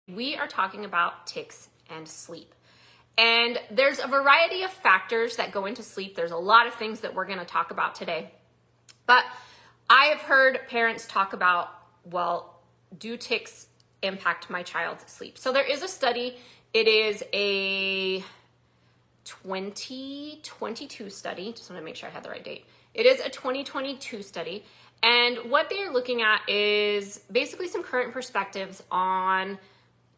We are talking about tics and sleep. And there's a variety of factors that go into sleep. There's a lot of things that we're going to talk about today. But I have heard parents talk about, well, do tics impact my child's sleep? So there is a study. It is a 2022 study. Just want to make sure I had the right date. It is a 2022 study. And what they're looking at is basically some current perspectives on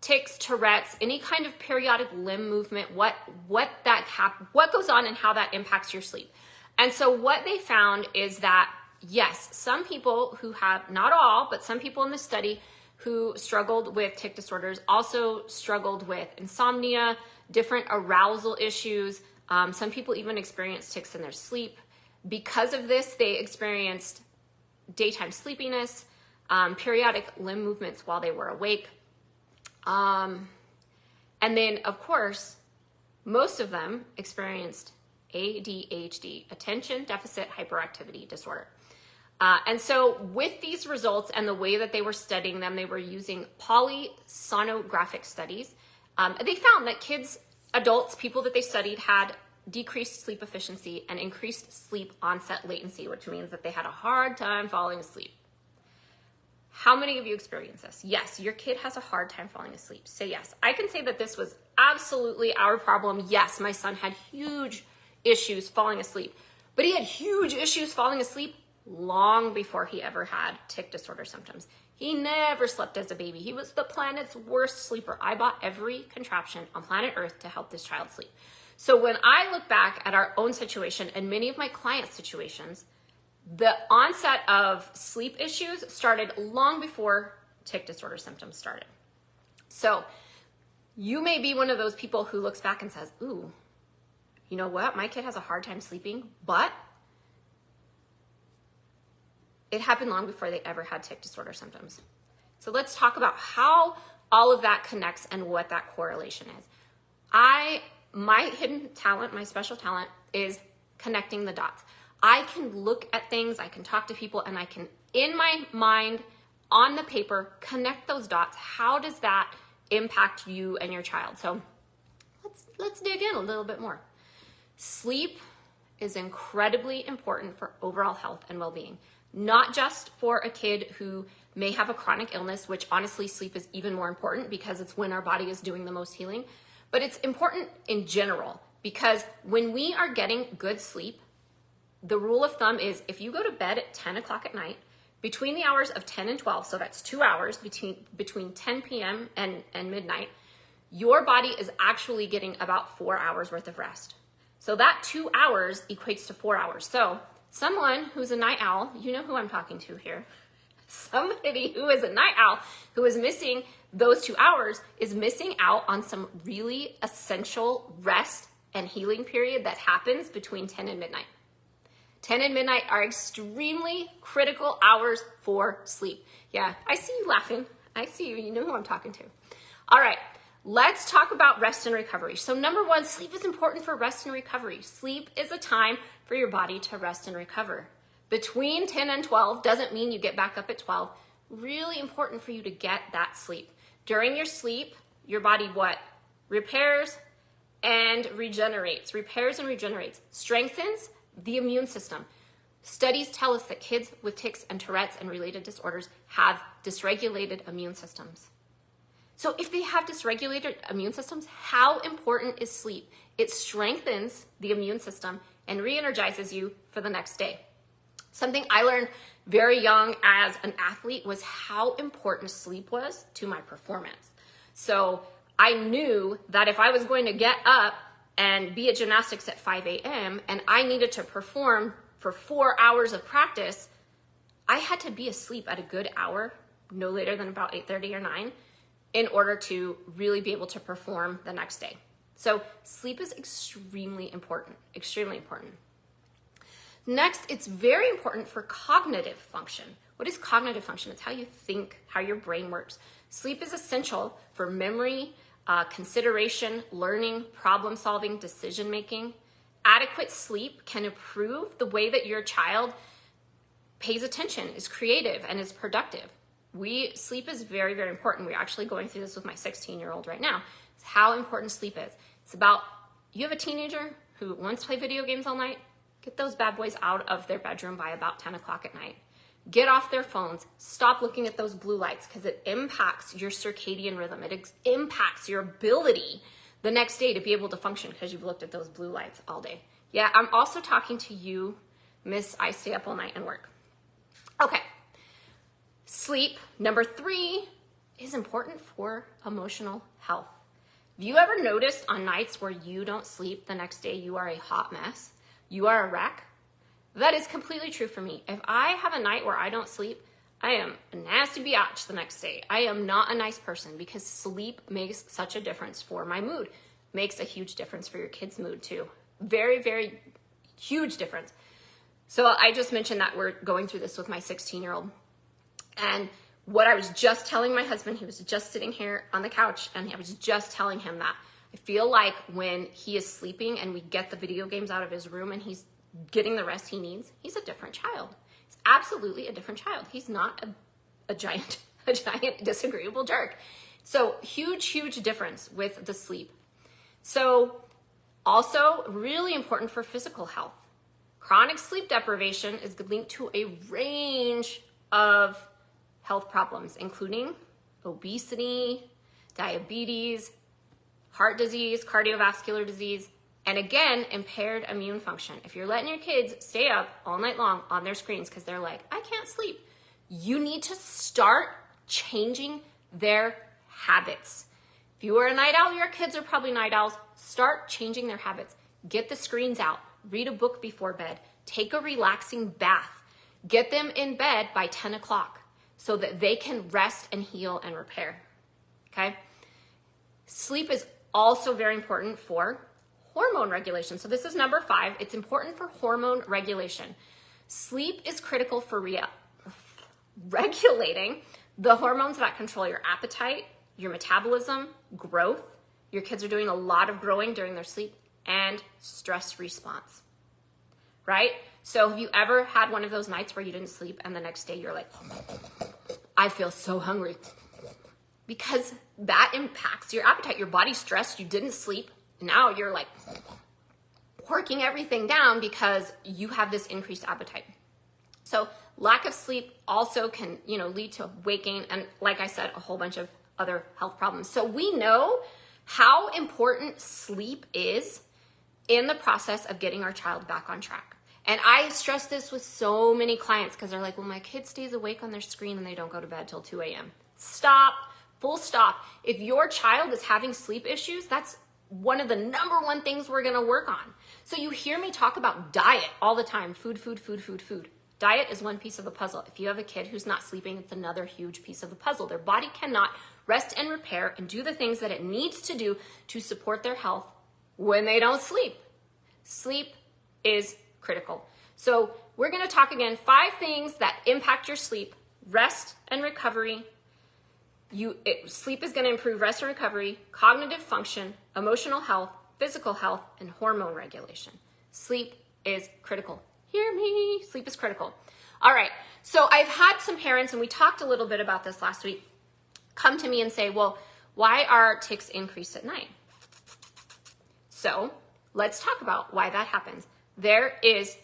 tics, Tourette's, any kind of periodic limb movement, what goes on and how that impacts your sleep. And so what they found is that, yes, some people who have, not all, but some people in the study who struggled with tic disorders also struggled with insomnia, different arousal issues. Some people even experienced tics in their sleep. Because of this, they experienced daytime sleepiness, periodic limb movements while they were awake. And then, of course, most of them experienced ADHD, attention deficit hyperactivity disorder. And so with these results and the way that they were studying them, they were using polysomnographic studies. They found that kids, adults, people that they studied had decreased sleep efficiency and increased sleep onset latency, which means that they had a hard time falling asleep. How many of you experience this? Yes, your kid has a hard time falling asleep. Say yes. I can say that this was absolutely our problem. Yes, my son had huge issues falling asleep, but he had huge issues falling asleep long before he ever had tic disorder symptoms. He never slept as a baby. He was the planet's worst sleeper. I bought every contraption on planet Earth to help this child sleep. So when I look back at our own situation and many of my clients' situations, the onset of sleep issues started long before tic disorder symptoms started. So you may be one of those people who looks back and says, ooh, you know what? My kid has a hard time sleeping, but it happened long before they ever had tic disorder symptoms. So let's talk about how all of that connects and what that correlation is. My hidden talent, my special talent is connecting the dots. I can look at things, I can talk to people, and I can, in my mind, on the paper, connect those dots. How does that impact you and your child? So let's dig in a little bit more. Sleep is incredibly important for overall health and well-being, not just for a kid who may have a chronic illness, which honestly sleep is even more important because it's when our body is doing the most healing, but it's important in general because when we are getting good sleep, the rule of thumb is if you go to bed at 10 o'clock at night, between the hours of 10 and 12, so that's 2 hours between 10 p.m. and midnight, your body is actually getting about 4 hours worth of rest. So that 2 hours equates to 4 hours. So someone who's a night owl, you know who I'm talking to here, somebody who is a night owl who is missing those 2 hours is missing out on some really essential rest and healing period that happens between 10 and midnight. 10 and midnight are extremely critical hours for sleep. Yeah, I see you laughing. I see you. You know who I'm talking to. All right, let's talk about rest and recovery. So number one, sleep is important for rest and recovery. Sleep is a time for your body to rest and recover. Between 10 and 12 doesn't mean you get back up at 12. Really important for you to get that sleep. During your sleep, your body what? Repairs and regenerates. Repairs and regenerates. Strengthens the immune system. Studies tell us that kids with tics and Tourette's and related disorders have dysregulated immune systems. So if they have dysregulated immune systems, how important is sleep? It strengthens the immune system and re-energizes you for the next day. Something I learned very young as an athlete was how important sleep was to my performance. So I knew that if I was going to get up and be at gymnastics at 5 a.m. and I needed to perform for 4 hours of practice, I had to be asleep at a good hour, no later than about 8:30 or 9, in order to really be able to perform the next day. So sleep is extremely important, extremely important. Next, it's very important for cognitive function. What is cognitive function? It's how you think, how your brain works. Sleep is essential for memory, consideration, learning, problem solving, decision making. Adequate sleep can improve the way that your child pays attention, is creative, and is productive. Sleep is very, very important. We're actually going through this with my 16-year-old right now. It's how important sleep is. It's about, you have a teenager who wants to play video games all night, get those bad boys out of their bedroom by about 10 o'clock at night. Get off their phones. Stop looking at those blue lights because it impacts your circadian rhythm. It impacts your ability the next day to be able to function because you've looked at those blue lights all day. Yeah, I'm also talking to you, Miss I stay up all night and work. Okay. Sleep, number 3, is important for emotional health. Have you ever noticed on nights where you don't sleep, the next day you are a hot mess? You are a wreck? That is completely true for me. If I have a night where I don't sleep, I am a nasty biatch the next day. I am not a nice person because sleep makes such a difference for my mood. Makes a huge difference for your kids' mood too. Very, very huge difference. So I just mentioned that we're going through this with my 16-year-old. And what I was just telling my husband, he was just sitting here on the couch, and I was just telling him that I feel like when he is sleeping and we get the video games out of his room and he's getting the rest he needs, he's a different child. He's absolutely a different child. He's not a giant disagreeable jerk. So huge difference with the sleep. So also really important for physical health. Chronic sleep deprivation is linked to a range of health problems, including obesity, diabetes, heart disease, cardiovascular disease, and again, impaired immune function. If you're letting your kids stay up all night long on their screens because they're like, I can't sleep, you need to start changing their habits. If you are a night owl, your kids are probably night owls, start changing their habits. Get the screens out, read a book before bed, take a relaxing bath, get them in bed by 10 o'clock so that they can rest and heal and repair, okay? Sleep is also very important for hormone regulation. So this is number 5. It's important for hormone regulation. Sleep is critical for regulating the hormones that control your appetite, your metabolism, growth. Your kids are doing a lot of growing during their sleep, and stress response, right? So have you ever had one of those nights where you didn't sleep and the next day you're like, I feel so hungry? Because that impacts your appetite. Your body's stressed, you didn't sleep. Now you're like working everything down because you have this increased appetite. So lack of sleep also can, lead to weight gain and, like I said, a whole bunch of other health problems. So we know how important sleep is in the process of getting our child back on track. And I stress this with so many clients because they're like, well, my kid stays awake on their screen and they don't go to bed till 2 a.m. Stop, full stop. If your child is having sleep issues, that's one of the number 1 things we're gonna work on. So you hear me talk about diet all the time, food. Diet is one piece of the puzzle. If you have a kid who's not sleeping, it's another huge piece of the puzzle. Their body cannot rest and repair and do the things that it needs to do to support their health when they don't sleep. Sleep is critical. So we're gonna talk again, 5 things that impact your sleep: rest and recovery. Sleep is gonna improve rest and recovery, cognitive function, emotional health, physical health, and hormone regulation. Sleep is critical. Hear me, sleep is critical. All right, so I've had some parents, and we talked a little bit about this last week, come to me and say, well, why are tics increased at night? So let's talk about why that happens. There is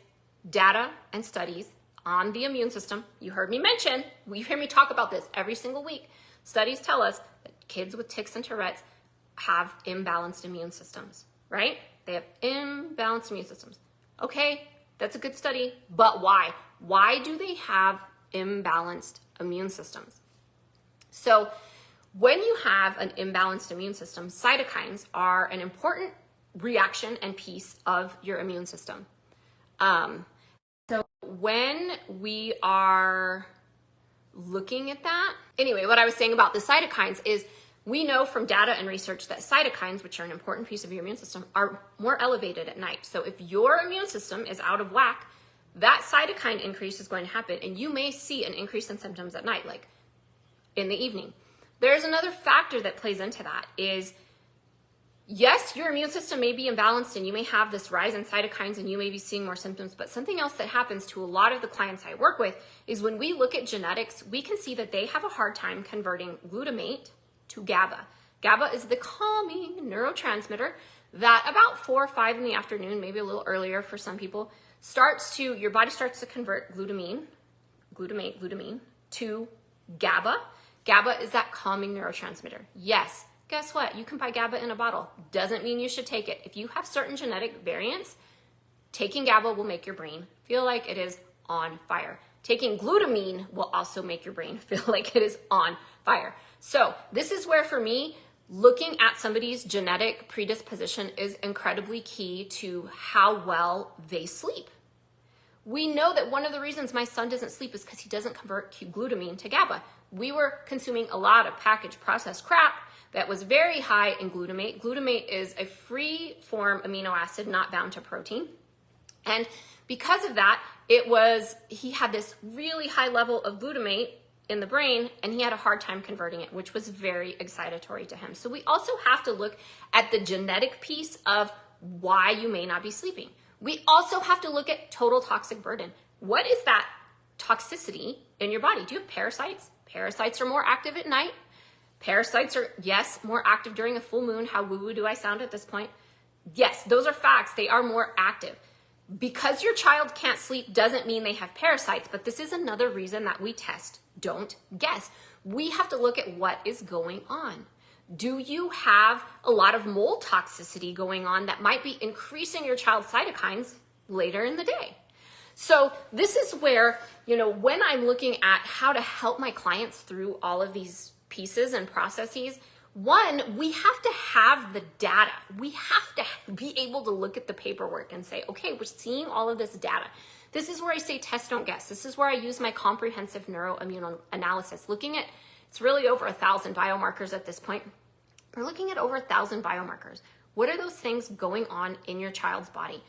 data and studies on the immune system. You heard me talk about this every single week. Studies tell us that kids with tics and Tourette's have imbalanced immune systems, right? They have imbalanced immune systems. Okay, that's a good study, but why? Why do they have imbalanced immune systems? So when you have an imbalanced immune system, cytokines are an important reaction and piece of your immune system. So when we are looking at that, anyway, what I was saying about the cytokines is we know from data and research that cytokines, which are an important piece of your immune system, are more elevated at night. So if your immune system is out of whack, that cytokine increase is going to happen, and you may see an increase in symptoms at night, like in the evening. There's another factor that plays into that is yes, your immune system may be imbalanced and you may have this rise in cytokines and you may be seeing more symptoms, but something else that happens to a lot of the clients I work with is when we look at genetics, we can see that they have a hard time converting glutamate to GABA. GABA is the calming neurotransmitter that about 4 or 5 in the afternoon, maybe a little earlier for some people, your body starts to convert glutamine to GABA. GABA is that calming neurotransmitter. Yes, guess what? You can buy GABA in a bottle. Doesn't mean you should take it. If you have certain genetic variants, taking GABA will make your brain feel like it is on fire. Taking glutamine will also make your brain feel like it is on fire. So this is where, for me, looking at somebody's genetic predisposition is incredibly key to how well they sleep. We know that one of the reasons my son doesn't sleep is because he doesn't convert glutamine to GABA. We were consuming a lot of packaged processed crap that was very high in glutamate. Glutamate is a free form amino acid not bound to protein. And because of that, he had this really high level of glutamate in the brain, and he had a hard time converting it, which was very excitatory to him. So we also have to look at the genetic piece of why you may not be sleeping. We also have to look at total toxic burden. What is that toxicity in your body? Do you have parasites? Parasites are more active at night. Parasites are, yes, more active during a full moon. How woo-woo do I sound at this point? Yes, those are facts. They are more active. Because your child can't sleep doesn't mean they have parasites, but this is another reason that we test. Don't guess. We have to look at what is going on. Do you have a lot of mold toxicity going on that might be increasing your child's cytokines later in the day? So this is where, when I'm looking at how to help my clients through all of these pieces and processes, one, we have to have the data. We have to be able to look at the paperwork and say, okay, we're seeing all of this data. This is where I say test, don't guess. This is where I use my comprehensive neuroimmune analysis. It's really over 1,000 biomarkers at this point. We're looking at over 1,000 biomarkers. What are those things going on in your child's body?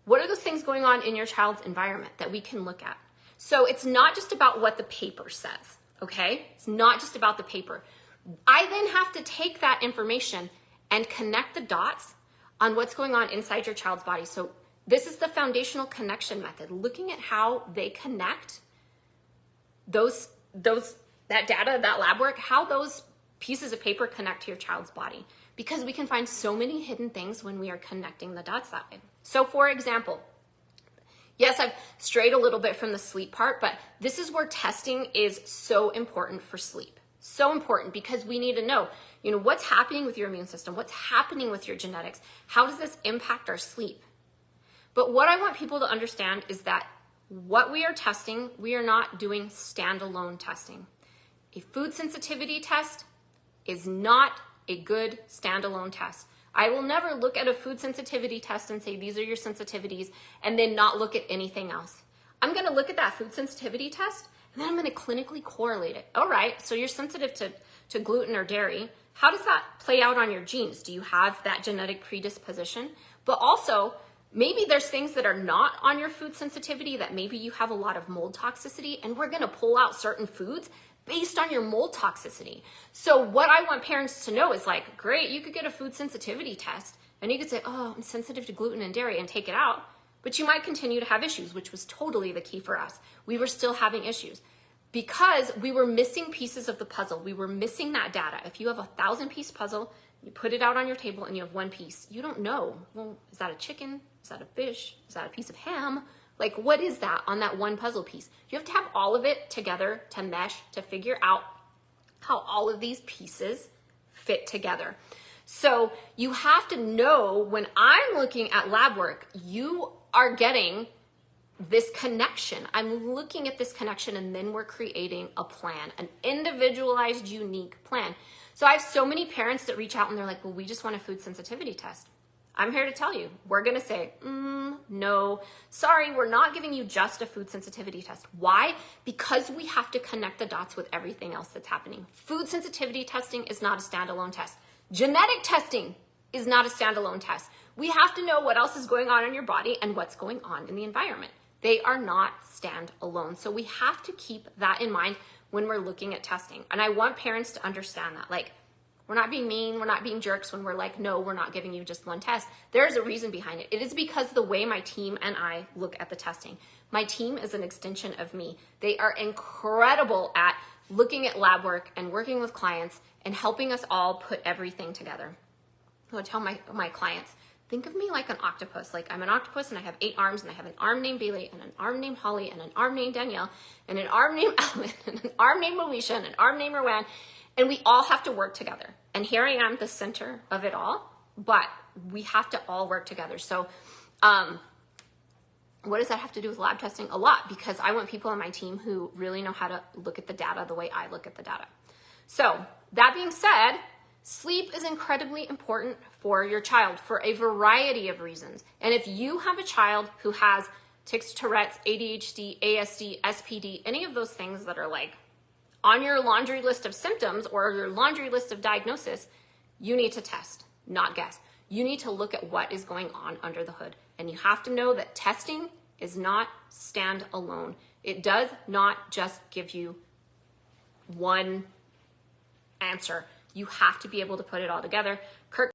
What are those things going on in your child's environment that we can look at? So it's not just about what the paper says, okay? It's not just about the paper. I then have to take that information and connect the dots on what's going on inside your child's body. So this is the foundational connection method, looking at how they connect that data, that lab work, how those pieces of paper connect to your child's body, because we can find so many hidden things when we are connecting the dots that way. So for example, yes, I've strayed a little bit from the sleep part, but this is where testing is so important for sleep. So important, because we need to know, what's happening with your immune system, what's happening with your genetics, how does this impact our sleep? But what I want people to understand is that what we are testing, we are not doing standalone testing. A food sensitivity test is not a good standalone test. I will never look at a food sensitivity test and say, these are your sensitivities, and then not look at anything else. I'm going to look at that food sensitivity test, and then I'm going to clinically correlate it. All right, so you're sensitive to gluten or dairy. How does that play out on your genes? Do you have that genetic predisposition? But also, maybe there's things that are not on your food sensitivity, that maybe you have a lot of mold toxicity, and we're going to pull out certain foods based on your mold toxicity. So what I want parents to know is like, great, you could get a food sensitivity test and you could say, oh, I'm sensitive to gluten and dairy, and take it out. But you might continue to have issues, which was totally the key for us. We were still having issues because we were missing pieces of the puzzle. We were missing that data. If you have a 1,000-piece puzzle, you put it out on your table and you have one piece, you don't know, well, is that a chicken? Is that a fish? Is that a piece of ham? Like, what is that on that one puzzle piece? You have to have all of it together to mesh, to figure out how all of these pieces fit together. So you have to know, when I'm looking at lab work, you are getting this connection. I'm looking at this connection, and then we're creating a plan, an individualized, unique plan. So I have so many parents that reach out and they're like, well, we just want a food sensitivity test. I'm here to tell you, we're going to say, no, sorry, we're not giving you just a food sensitivity test. Why? Because we have to connect the dots with everything else that's happening. Food sensitivity testing is not a standalone test. Genetic testing is not a standalone test. We have to know what else is going on in your body and what's going on in the environment. They are not standalone. So we have to keep that in mind when we're looking at testing. And I want parents to understand that, like, We're not being mean. We're not being jerks when we're like, no, we're not giving you just one test. There's a reason behind it. It is because the way my team and I look at the testing. My team is an extension of me. They are incredible at looking at lab work and working with clients and helping us all put everything together. I tell my clients, think of me like an octopus. Like I'm an octopus and I have 8 arms and I have an arm named Bailey and an arm named Holly and an arm named Danielle and an arm named Ellen and an arm named Alicia and an arm named Rowan. And we all have to work together. And here I am, the center of it all, but we have to all work together. So what does that have to do with lab testing? A lot, because I want people on my team who really know how to look at the data the way I look at the data. So that being said, sleep is incredibly important for your child for a variety of reasons. And if you have a child who has tics, Tourette's, ADHD, ASD, SPD, any of those things that are like on your laundry list of symptoms or your laundry list of diagnosis, you need to test, not guess. You need to look at what is going on under the hood. And you have to know that testing is not standalone. It does not just give you one answer. You have to be able to put it all together. Kirk